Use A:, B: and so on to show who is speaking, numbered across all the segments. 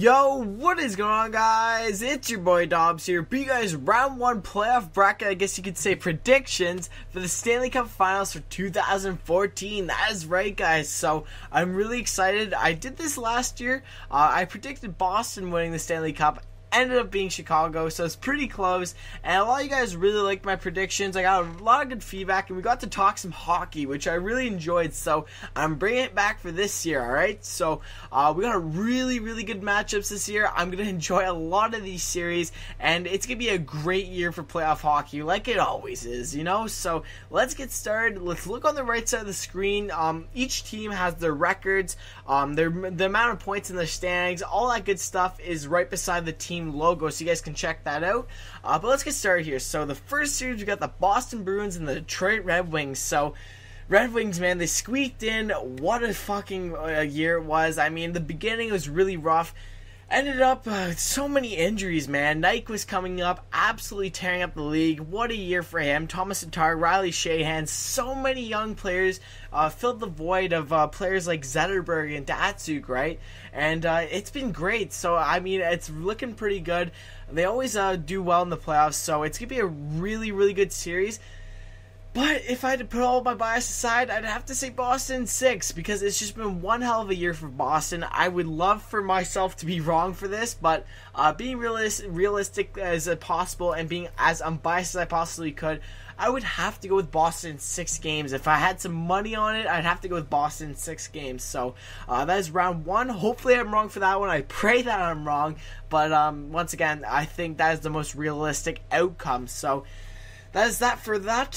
A: Yo, what is going on, guys? It's your boy Dooobbz here. But you guys, round one playoff bracket, I guess you could say predictions for the Stanley Cup Finals for 2014. That is right, guys. So I'm really excited. I did this last year. I predicted Boston winning the Stanley Cup. Ended up being Chicago, so it's pretty close, and a lot of you guys really liked my predictions. I got a lot of good feedback, and we got to talk some hockey, which I really enjoyed, so I'm bringing it back for this year, alright? So, we got a really good matchups this year. I'm going to enjoy a lot of these series, and it's going to be a great year for playoff hockey, like it always is, you know? So, let's get started. Let's look on the right side of the screen. Each team has their records, the amount of points in their standings, all that good stuff is right beside the team logo, so you guys can check that out. But let's get started here. So the first series, we got the Boston Bruins and the Detroit Red Wings. So Red Wings, man, they squeaked in. What a fucking year it was. I mean, the beginning was really rough. Ended up so many injuries, man. Nike was coming up, absolutely tearing up the league. What a year for him. Thomas Tatar, Riley Sheahan, so many young players filled the void of players like Zetterberg and Datsuk, right? And it's been great. So, I mean, it's looking pretty good. They always do well in the playoffs, so it's going to be a really good series. But if I had to put all my bias aside, I'd have to say Boston 6, because it's just been one hell of a year for Boston. I would love for myself to be wrong for this, but being realistic as possible and being as unbiased as I possibly could, I would have to go with Boston 6 games. If I had some money on it, I'd have to go with Boston 6 games. So that is round one. Hopefully I'm wrong for that one. I pray that I'm wrong. But once again, I think that is the most realistic outcome. So that is that for that.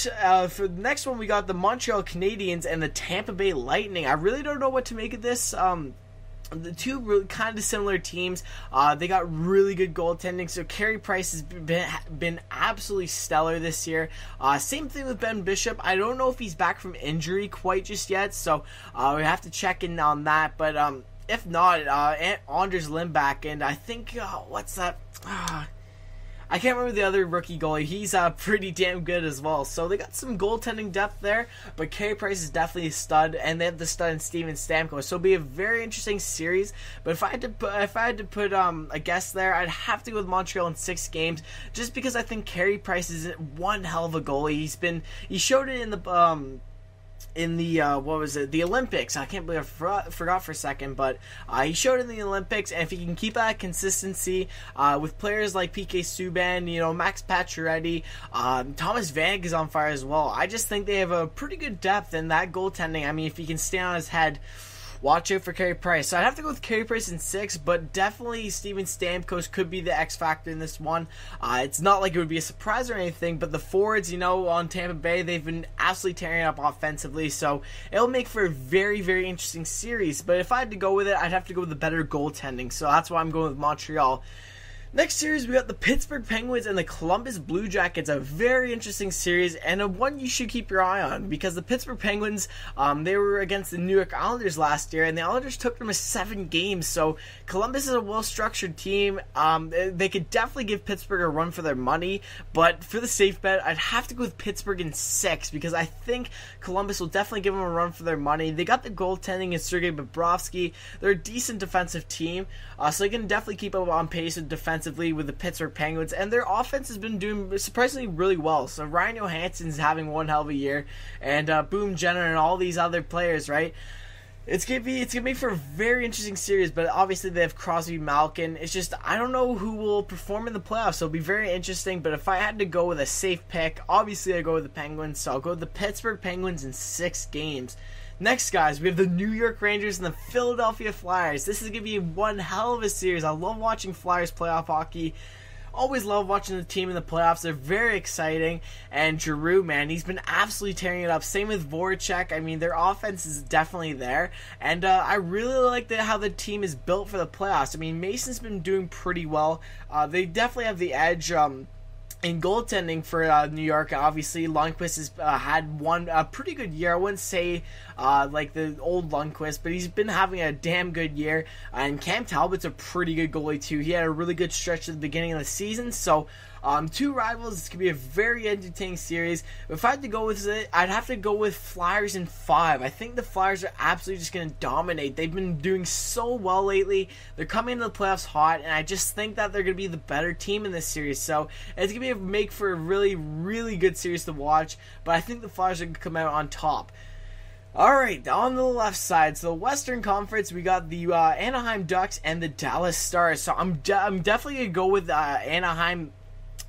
A: For the next one, we got the Montreal Canadiens and the Tampa Bay Lightning. I really don't know what to make of this. The two really kind of similar teams. They got really good goaltending. So Carey Price has been absolutely stellar this year. Same thing with Ben Bishop. I don't know if he's back from injury quite just yet. So we have to check in on that. But if not, Anders Lindback and I think what's that? I can't remember the other rookie goalie. He's pretty damn good as well. So they got some goaltending depth there, but Carey Price is definitely a stud, and they have the stud in Steven Stamkos. So it'll be a very interesting series. But if I had to put a guess there, I'd have to go with Montreal in 6 games, just because I think Carey Price is one hell of a goalie. He showed it in the the Olympics. I can't believe I forgot for a second, but he showed in the Olympics, and if he can keep that consistency with players like PK Subban, Max Pacioretty, Thomas Vanek is on fire as well. I just think they have a pretty good depth in that goaltending. I mean, if he can stay on his head, watch out for Carey Price. So I'd have to go with Carey Price in 6, but definitely Steven Stamkos could be the X factor in this one. It's not like it would be a surprise or anything, but the forwards, on Tampa Bay, they've been absolutely tearing up offensively, so it'll make for a very interesting series. But if I had to go with it, I'd have to go with the better goaltending, so that's why I'm going with Montreal. Next series, we got the Pittsburgh Penguins and the Columbus Blue Jackets. A very interesting series, and a one you should keep your eye on, because the Pittsburgh Penguins, they were against the New York Islanders last year, and the Islanders took them to 7 games. So Columbus is a well-structured team. They could definitely give Pittsburgh a run for their money, but for the safe bet, I'd have to go with Pittsburgh in 6, because I think Columbus will definitely give them a run for their money. They got the goaltending in Sergei Bobrovsky. They're a decent defensive team, so they can definitely keep up on pace with defense with the Pittsburgh Penguins, and their offense has been doing surprisingly really well. So Ryan Johansson's having one hell of a year, and Boom Jenner and all these other players, right? It's gonna be for a very interesting series, but obviously they have Crosby, Malkin. It's just I don't know who will perform in the playoffs, so it'll be very interesting. But if I had to go with a safe pick, obviously I go with the Penguins, so I'll go with the Pittsburgh Penguins in 6 games. Next, guys, we have the New York Rangers and the Philadelphia Flyers. This is going to be one hell of a series. I love watching Flyers playoff hockey. Always love watching the team in the playoffs. They're very exciting. And Giroux, man, he's been absolutely tearing it up. Same with Voracek. I mean, their offense is definitely there. And I really like how the team is built for the playoffs. I mean, Mason's been doing pretty well. They definitely have the edge in goaltending for New York. Obviously, Lundqvist has had a pretty good year. I wouldn't say like the old Lundqvist, but he's been having a damn good year. And Cam Talbot's a pretty good goalie too. He had a really good stretch at the beginning of the season, so Two rivals. It's gonna be a very entertaining series. If I had to go with it, I'd have to go with Flyers in 5. I think the Flyers are absolutely just gonna dominate. They've been doing so well lately. They're coming into the playoffs hot, and I just think that they're gonna be the better team in this series. So it's gonna make for a really, really good series to watch. But I think the Flyers are gonna come out on top. Alright, on the left side, so the Western Conference, we got the Anaheim Ducks and the Dallas Stars. So I'm definitely going to go with Anaheim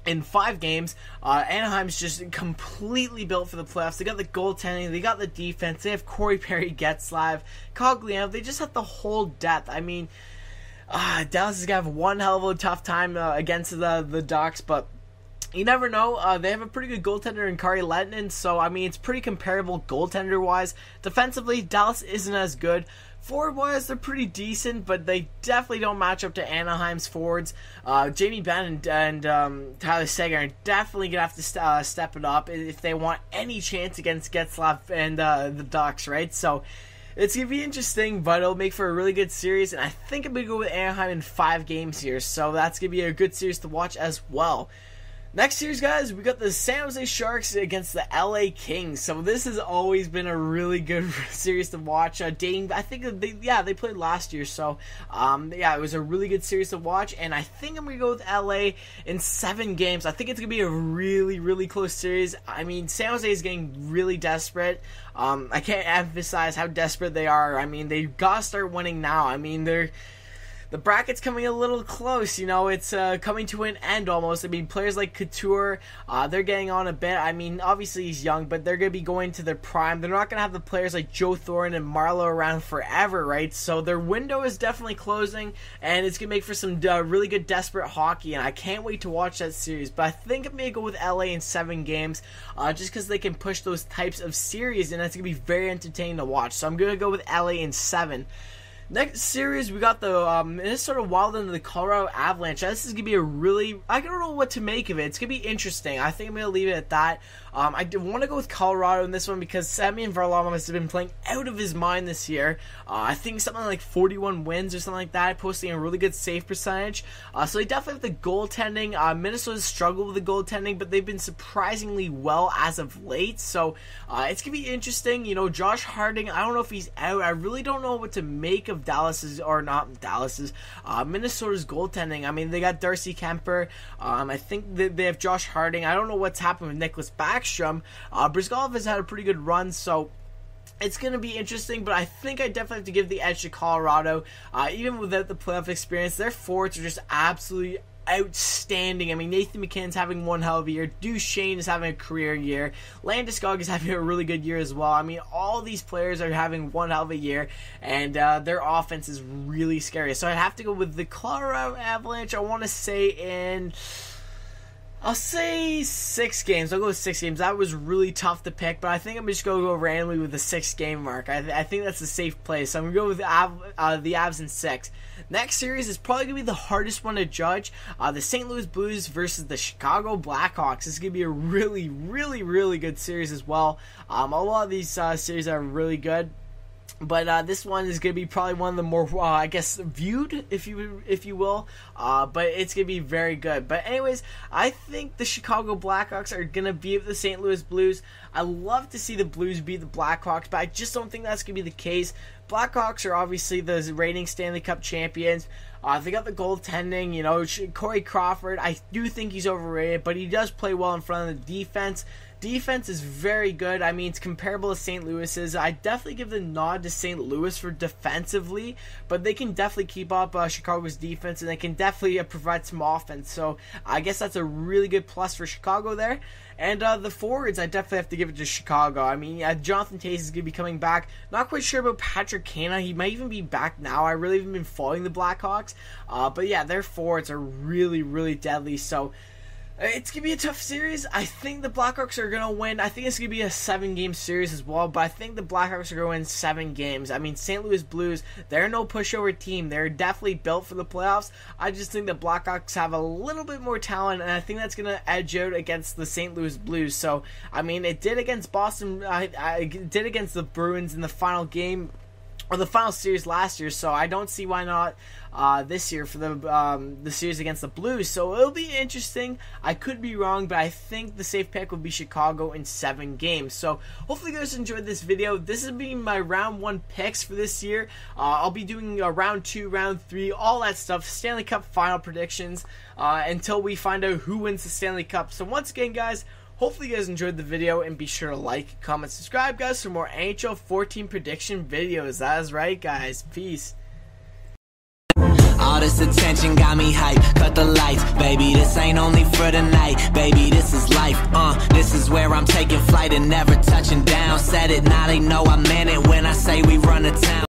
A: in 5 games. Anaheim's just completely built for the playoffs. They got the goaltending, they got the defense, they have Corey Perry, Getzlaf, Cogliano. They just have the whole depth. I mean, Dallas is going to have one hell of a tough time against the Ducks, but you never know. They have a pretty good goaltender in Kari Lehtinen, so I mean it's pretty comparable goaltender-wise. Defensively, Dallas isn't as good. Forward-wise, they're pretty decent, but they definitely don't match up to Anaheim's forwards. Jamie Benn and Tyler Seguin are definitely going to have to step it up if they want any chance against Getzlaf and the Ducks, right? So it's going to be interesting, but it'll make for a really good series, and I think I'm going to go with Anaheim in 5 games here, so that's going to be a good series to watch as well. Next series, guys, we got the San Jose Sharks against the LA Kings. So this has always been a really good series to watch. I think they played last year, so it was a really good series to watch. And I think I'm gonna go with LA in 7 games. I think it's gonna be a really, really close series. I mean, San Jose is getting really desperate. I can't emphasize how desperate they are. I mean, they gotta start winning now. I mean, the bracket's coming a little close, it's coming to an end almost. I mean, players like Couture, they're getting on a bit. I mean, obviously he's young, but they're going to be going to their prime. They're not going to have the players like Joe Thornton and Marleau around forever, right? So their window is definitely closing, and it's going to make for some really good desperate hockey, and I can't wait to watch that series. But I think I'm going to go with LA in 7 games, just because they can push those types of series, and that's going to be very entertaining to watch. So I'm going to go with LA in 7. Next series, we got the Minnesota Wild and the Colorado Avalanche. This is going to be I don't know what to make of it. It's going to be interesting. I think I'm going to leave it at that. I want to go with Colorado in this one because Semyon Varlamov has been playing out of his mind this year. I think something like 41 wins or something like that, posting a really good save percentage. So they definitely have the goaltending. Minnesota's struggled with the goaltending, but they've been surprisingly well as of late. So it's going to be interesting. Josh Harding, I don't know if he's out. I really don't know what to make of Minnesota's goaltending. I mean, they got Darcy Kemper. I think that they have Josh Harding. I don't know what's happened with Nicholas Backstrom. Brizgalov has had a pretty good run, so it's going to be interesting, but I think I definitely have to give the edge to Colorado. Even without the playoff experience, their forwards are just absolutely outstanding. I mean, Nathan McKinnon's having one hell of a year. Duchesne is having a career year. Landeskog is having a really good year as well. I mean, all these players are having one hell of a year, and their offense is really scary. So I'd have to go with the Colorado Avalanche. I want to say I'll say 6 games. I'll go with 6 games. That was really tough to pick, but I think I'm just going to go randomly with the 6-game mark. I think that's a safe play, so I'm going to go with the Avs in 6. Next series is probably going to be the hardest one to judge. The St. Louis Blues versus the Chicago Blackhawks. This is going to be a really, really, really good series as well. A lot of these series are really good. But this one is going to be probably one of the more, viewed, if you will. But it's going to be very good. But anyways, I think the Chicago Blackhawks are going to beat the St. Louis Blues. I love to see the Blues beat the Blackhawks, but I just don't think that's going to be the case. Blackhawks are obviously the reigning Stanley Cup champions. They got the goaltending, Corey Crawford. I do think he's overrated, but he does play well in front of the defense. Defense is very good. I mean, it's comparable to St. Louis's. I definitely give the nod to St. Louis for defensively, but they can definitely keep up Chicago's defense, and they can definitely provide some offense. So I guess that's a really good plus for Chicago there. And the forwards, I definitely have to give it to Chicago. I mean, Jonathan Toews is going to be coming back. Not quite sure about Patrick Kane. He might even be back now. I really haven't been following the Blackhawks. But yeah, their forwards are really, really deadly. So it's going to be a tough series. I think the Blackhawks are going to win. I think it's going to be a 7-game series as well, but I think the Blackhawks are going to win 7 games. I mean, St. Louis Blues, they're no pushover team. They're definitely built for the playoffs. I just think the Blackhawks have a little bit more talent, and I think that's going to edge out against the St. Louis Blues. So, I mean, it did against Boston. It did against the Bruins in the final game the final series last year, so I don't see why not this year for the series against the Blues. So it'll be interesting. I could be wrong, but I think the safe pick will be Chicago in 7 games. So hopefully you guys enjoyed this video. This has been my round 1 picks for this year. I'll be doing round 2, round 3, all that stuff, Stanley Cup final predictions until we find out who wins the Stanley Cup. So once again, guys, hopefully you guys enjoyed the video, and be sure to like, comment, subscribe, guys, for more NHL 14 prediction videos. That is right, guys. Peace.
B: All this attention got me hype, cut the lights, baby, this ain't only for the night, baby, this is life, this is where I'm taking flight and never touching down, said it, now they know I meant it when I say we run the town.